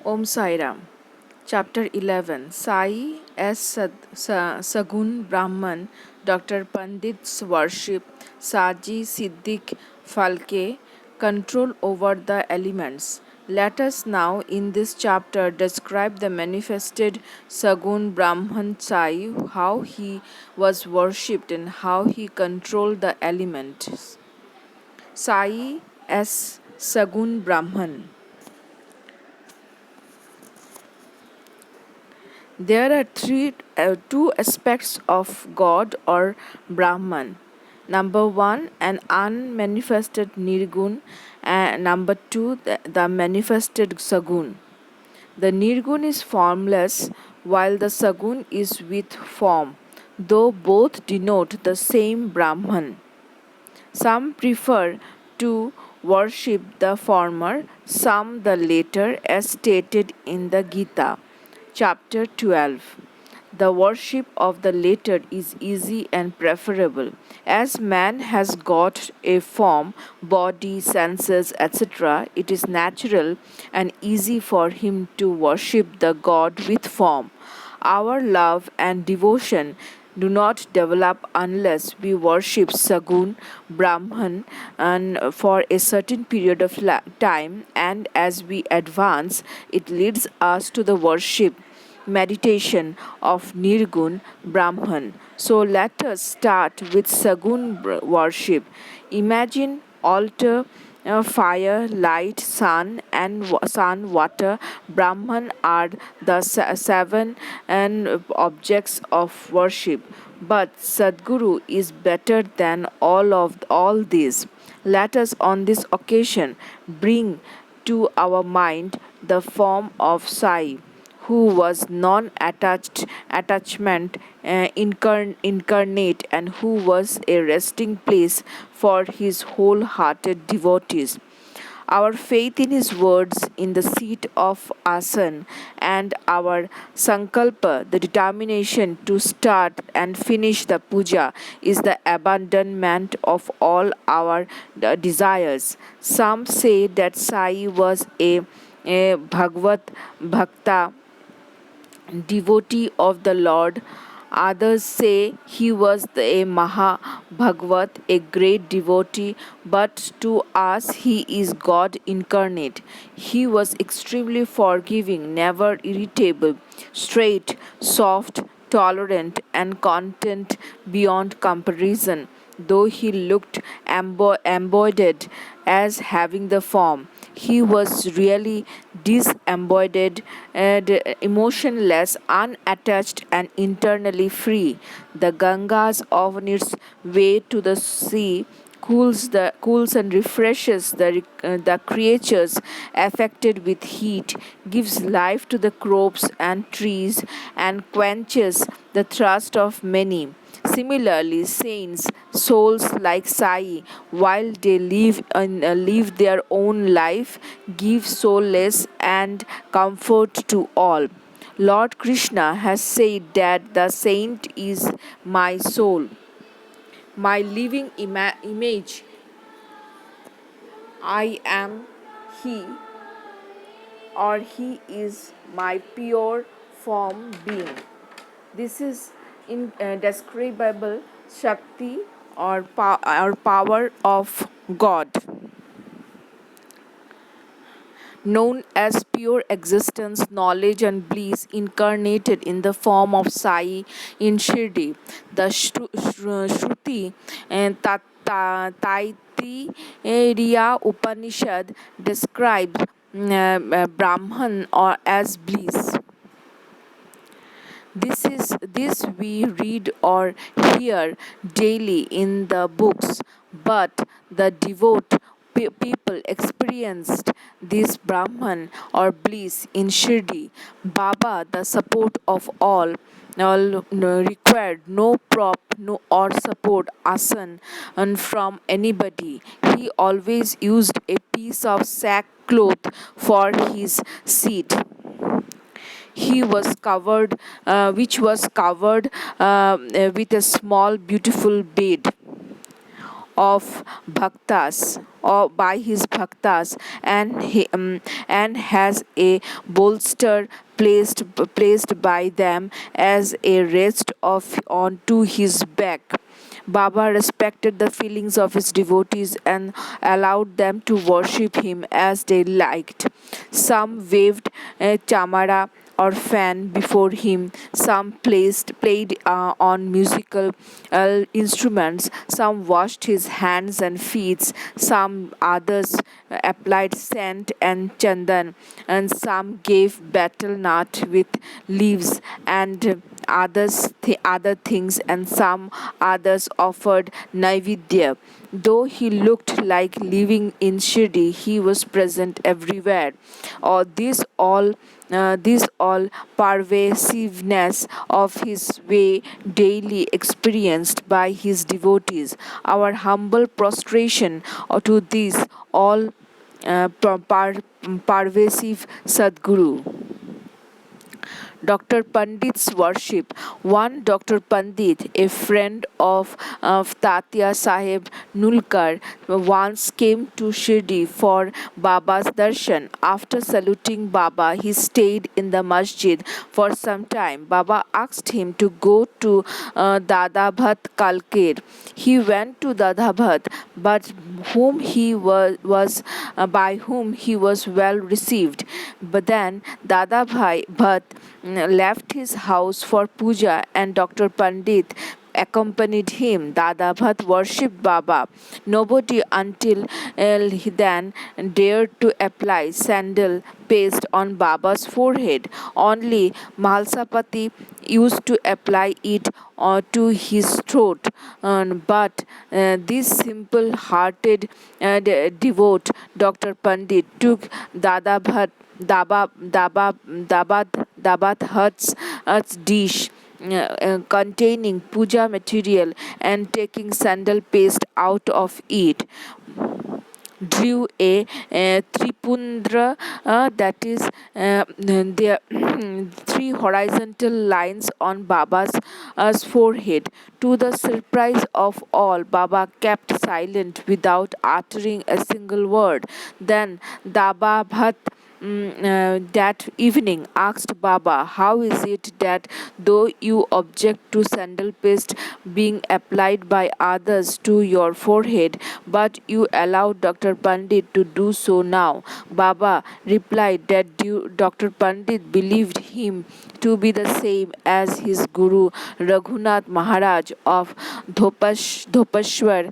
Om Sai Ram. Chapter 11 Sai S. Sagun Brahman, Dr. Pandit's worship, Saji Siddiq Falke, control over the elements. Let us now in this chapter describe the manifested Sagun Brahman Sai, how he was worshipped and how he controlled the elements. Sai S. Sagun Brahman. There are two aspects of God or Brahman. Number one, an unmanifested Nirgun, and number two, the manifested Sagun. The Nirgun is formless, while the Sagun is with form, though both denote the same Brahman. Some prefer to worship the former, some the latter, as stated in the Gita. Chapter 12. The worship of the latter is easy and preferable. As man has got a form, body, senses, etc., it is natural and easy for him to worship the God with form. Our love and devotion do not develop unless we worship Sagun, Brahman, and for a certain period of time, and as we advance, it leads us to the worship meditation of Nirgun Brahman. So let us start with Sagun worship. Imagine altar, fire, light, sun, water. Brahman are the seven and objects of worship. But Sadguru is better than all these. Let us on this occasion bring to our mind the form of Sai, who was attachment incarnate, and who was a resting place for his wholehearted devotees. Our faith in his words in the seat of Asan, and our sankalpa, the determination to start and finish the puja, is the abandonment of all our desires. Some say that Sai was a Bhagavad Bhakta, devotee of the Lord. Others say he was a Maha Bhagavat, a great devotee, but to us he is God incarnate. He was extremely forgiving, never irritable, straight, soft, tolerant, and content beyond comparison, though he looked embodied as having the form. He was really disembodied and emotionless, unattached, and internally free. The Gangas on its way to the sea cools and refreshes the creatures affected with heat, gives life to the crops and trees, and quenches the thirst of many. Similarly, saints, souls like Sai, while they live their own life, give solace and comfort to all. Lord Krishna has said that the saint is my soul, my living image. I am he, or he is my pure form being. This is indescribable Shakti or power of God, known as pure existence, knowledge, and bliss, incarnated in the form of Sai in Shri. The Shruti and Taittiriya Upanishad describes Brahman or as bliss. This we read or hear daily in the books, but the devout people experienced this Brahman or bliss in Shirdi. Baba, the support of all no, required no prop no or support asan and from anybody. He always used a piece of sackcloth for his seat. He was covered, which was covered with a small beautiful bed. of bhaktas or by his bhaktas, and has a bolster placed by them as a rest of onto his back. Baba respected the feelings of his devotees and allowed them to worship him as they liked. Some waved a chamara or fan before him, some played on musical instruments, some washed his hands and feet, some others applied scent and chandan, and some gave betel nut with leaves and other things, and some others offered naivedya. Though he looked like living in Shri, he was present everywhere. Or this all pervasiveness of his way daily experienced by his devotees. Our humble prostration to this all pervasive Sadguru. Dr. Pandit's worship. One Dr. Pandit, a friend of Tatya Sahib Nulkar, once came to Shirdi for Baba's darshan. After saluting Baba, he stayed in the masjid for some time. Baba asked him to go to Dada Bhat Kalker. He went to Dada Bhat, but whom he was by whom he was well received. But then Dada Bhai Bhat left his house for puja, and Dr. Pandit accompanied him. Dada Bhat worshipped Baba. Nobody until he then dared to apply sandal paste on Baba's forehead. Only Mahalsapati used to apply it to his throat. But this simple hearted devote Dr. Pandit took Dada Bhat Dabat Huts dish containing puja material, and taking sandal paste out of it, drew a tripundra, that is there three horizontal lines on Baba's forehead. To the surprise of all, Baba kept silent without uttering a single word. Then Daba Bhat that evening asked Baba, "How is it that though you object to sandal paste being applied by others to your forehead, but you allow Dr. Pandit to do so now?" Baba replied that Dr. Pandit believed him to be the same as his Guru Raghunath Maharaj of Dhopeshwar,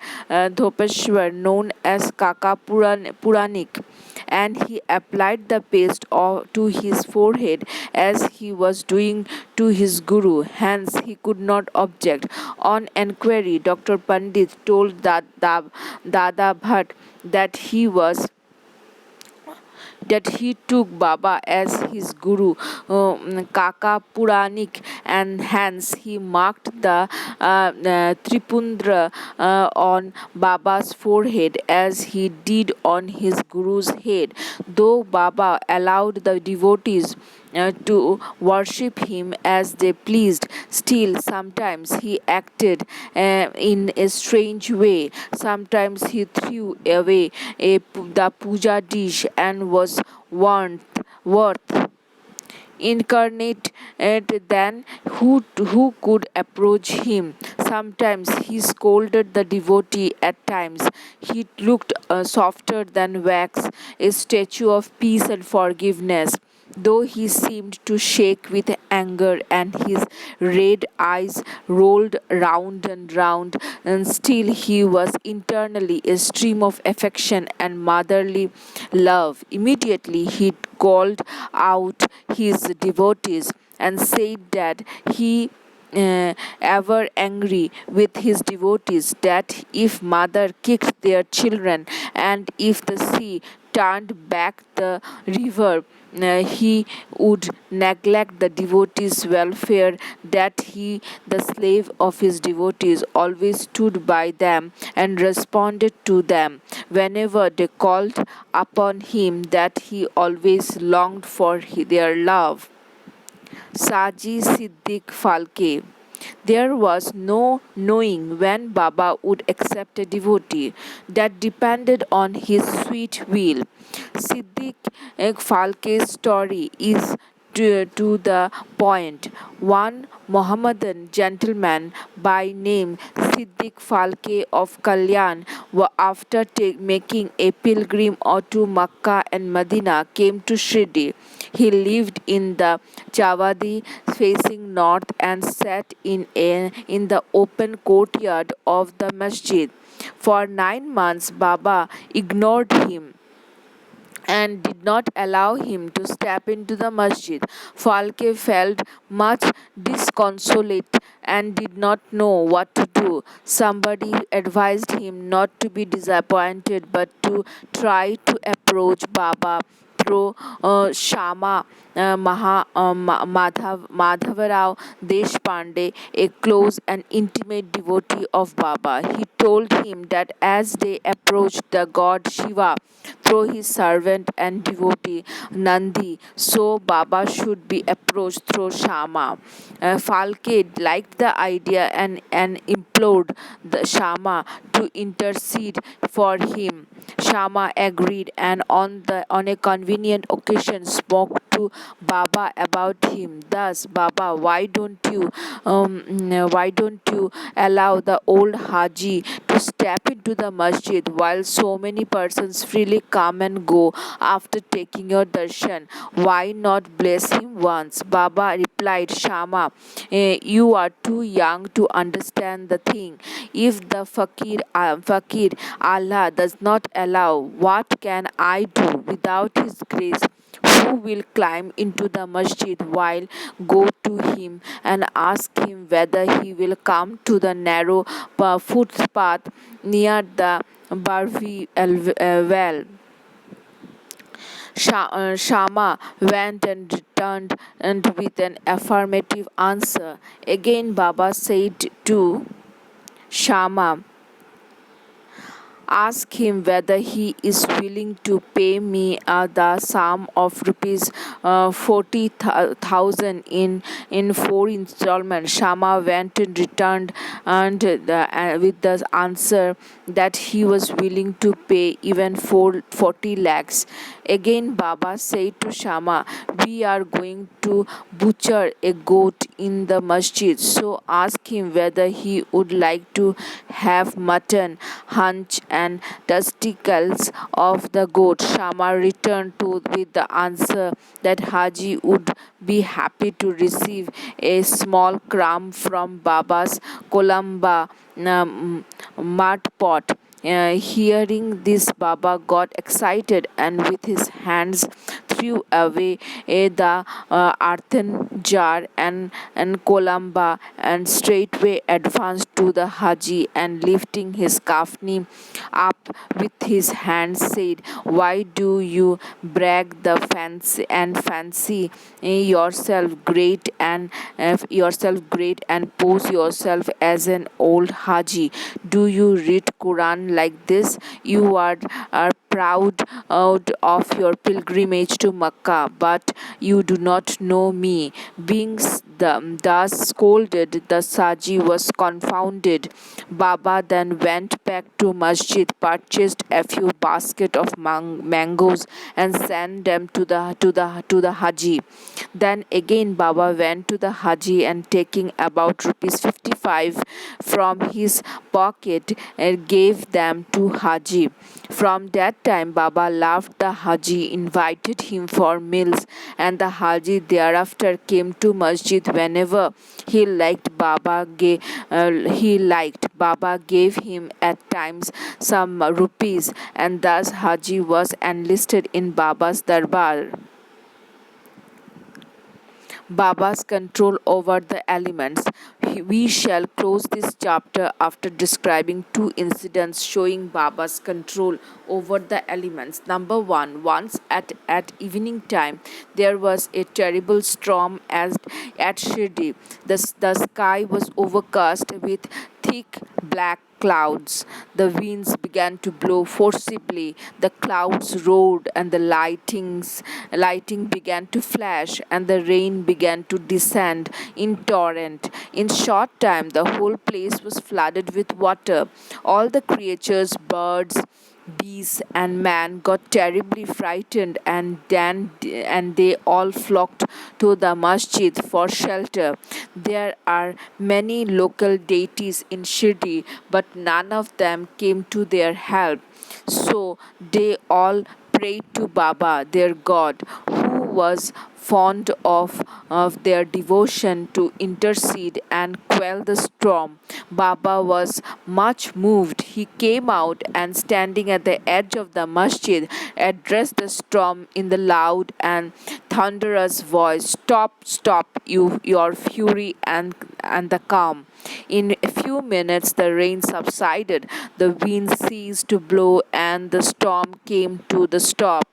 known as Kaka Puranik, and he applied the paste to his forehead as he was doing to his Guru. Hence, he could not object. On enquiry, Dr. Pandit told Dada Bhatt that he took Baba as his Guru, Kaka Puranik, and hence he marked the Tripundra on Baba's forehead as he did on his Guru's head. Though Baba allowed the devotees to worship him as they pleased, still sometimes he acted in a strange way. Sometimes he threw away the puja dish and was worth incarnate than who could approach him. Sometimes he scolded the devotee, at times he looked softer than wax, a statue of peace and forgiveness. Though he seemed to shake with anger and his red eyes rolled round and round, and still he was internally a stream of affection and motherly love. Immediately he called out his devotees and said that he ever angry with his devotees, that if mother kicked their children and if the sea turned back the river, he would neglect the devotees' welfare, that he, the slave of his devotees, always stood by them and responded to them whenever they called upon him, that he always longed for their love. Saji Siddiq Falke. There was no knowing when Baba would accept a devotee. That depended on his sweet will. Siddiq Falke's story is to the point. One Mohammedan gentleman by name Siddiq Falke of Kalyan, after making a pilgrim or to Makkah and Medina, came to Shri. He lived in the Chavadi facing north and sat in the open courtyard of the masjid. For 9 months, Baba ignored him and did not allow him to step into the masjid. Falke felt much disconsolate and did not know what to do. Somebody advised him not to be disappointed but to try to approach Baba through Shama Madhavarao Deshpande, a close and intimate devotee of Baba. He told him that as they approached the god Shiva through his servant and devotee Nandi, so Baba should be approached through Shama. Falke liked the idea and implored the Shama to intercede for him. Shama agreed and on a convenient occasion spoke to Baba about him. Thus, Baba, why don't you allow the old Haji to step into the masjid while so many persons freely come and go after taking your darshan? Why not bless him once? Baba replied, Shama, you are too young to understand the thing. If the fakir Allah does not allow, what can I do without his grace? Who will climb into the masjid while go to him and ask him whether he will come to the narrow footpath near the Barvi well? Shama went and returned and with an affirmative answer. Again Baba said to Shama, ask him whether he is willing to pay me the sum of rupees 40,000 in 4 installments. Shama went and returned with the answer that he was willing to pay even 40 lakhs. Again Baba said to Shama, we are going to butcher a goat in the masjid, so ask him whether he would like to have mutton, hunch and testicles of the goat. Shama returned with the answer that Haji would be happy to receive a small crumb from Baba's Columba mud pot. Hearing this, Baba got excited and with his hands threw away the earthen jar and Columba and straightway advanced to the Haji and lifting his kafni up with his hands said, why do you brag the fancy yourself great and pose yourself as an old Haji? Do you read Quran like this? You are proud out of your pilgrimage to Makkah, but you do not know me. Being thus scolded, the Saji was confounded. Baba then went back to masjid, purchased a few baskets of mangoes, and sent them to the Haji. Then again Baba went to the Haji and taking about rupees 55 from his pocket and gave them to Haji. From that time Baba loved the Haji, invited him for meals, and the Haji thereafter came to masjid whenever he liked. Baba gave him at times some rupees, and thus Haji was enlisted in Baba's darbar. Baba's control over the elements. We shall close this chapter after describing two incidents showing Baba's control over the elements. Number one, once at evening time, there was a terrible storm at Shirdi. The sky was overcast with thick black clouds. The winds began to blow forcibly, the clouds roared, and the lighting began to flash, and the rain began to descend in torrent. In short time, the whole place was flooded with water. All the creatures, birds, bees and man got terribly frightened, and they all flocked to the masjid for shelter. There are many local deities in Shri, but none of them came to their help. So they all prayed to Baba, their god, who was fond of their devotion to intercede and quell the storm. Baba was much moved. He came out and, standing at the edge of the masjid, addressed the storm in the loud and thunderous voice. Stop, stop, your fury and the calm. In a few minutes, the rain subsided, the wind ceased to blow, and the storm came to a stop.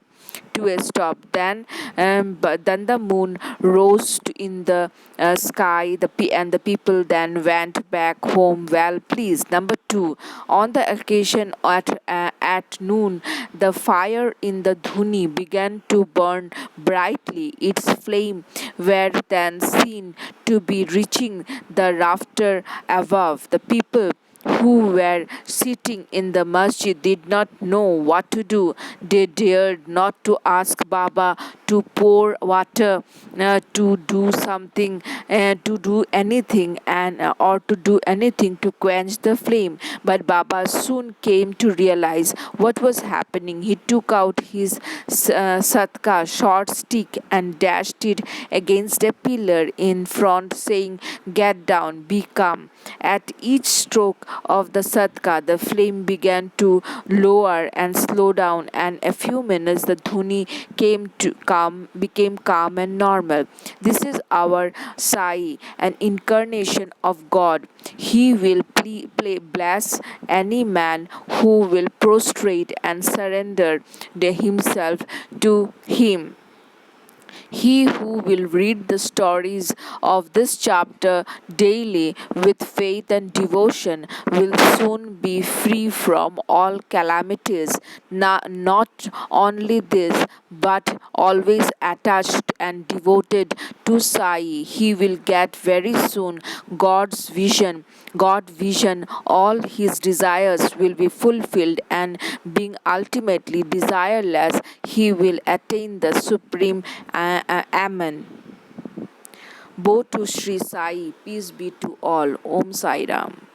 But then the moon rose in the sky. And the people then went back home well pleased. Number two, on the occasion at noon, the fire in the dhuni began to burn brightly. Its flame were then seen to be reaching the rafter above. The people who were sitting in the masjid did not know what to do. They dared not to ask Baba to pour water, to do anything, or to do anything to quench the flame. But Baba soon came to realize what was happening. He took out his satka, short stick, and dashed it against a pillar in front, saying, "Get down, be calm." At each stroke of the satka, the flame began to lower and slow down, and a few minutes the dhuni became calm and normal. This is our Sai, an incarnation of God. He will bless any man who will prostrate and surrender himself to him. He who will read the stories of this chapter daily with faith and devotion will soon be free from all calamities. Not only this, but always attached and devoted to Sai. He will get very soon God vision, all his desires will be fulfilled, and being ultimately desireless, he will attain the supreme Amen. Bow to Shri Sai, peace be to all. Om Sai Ram.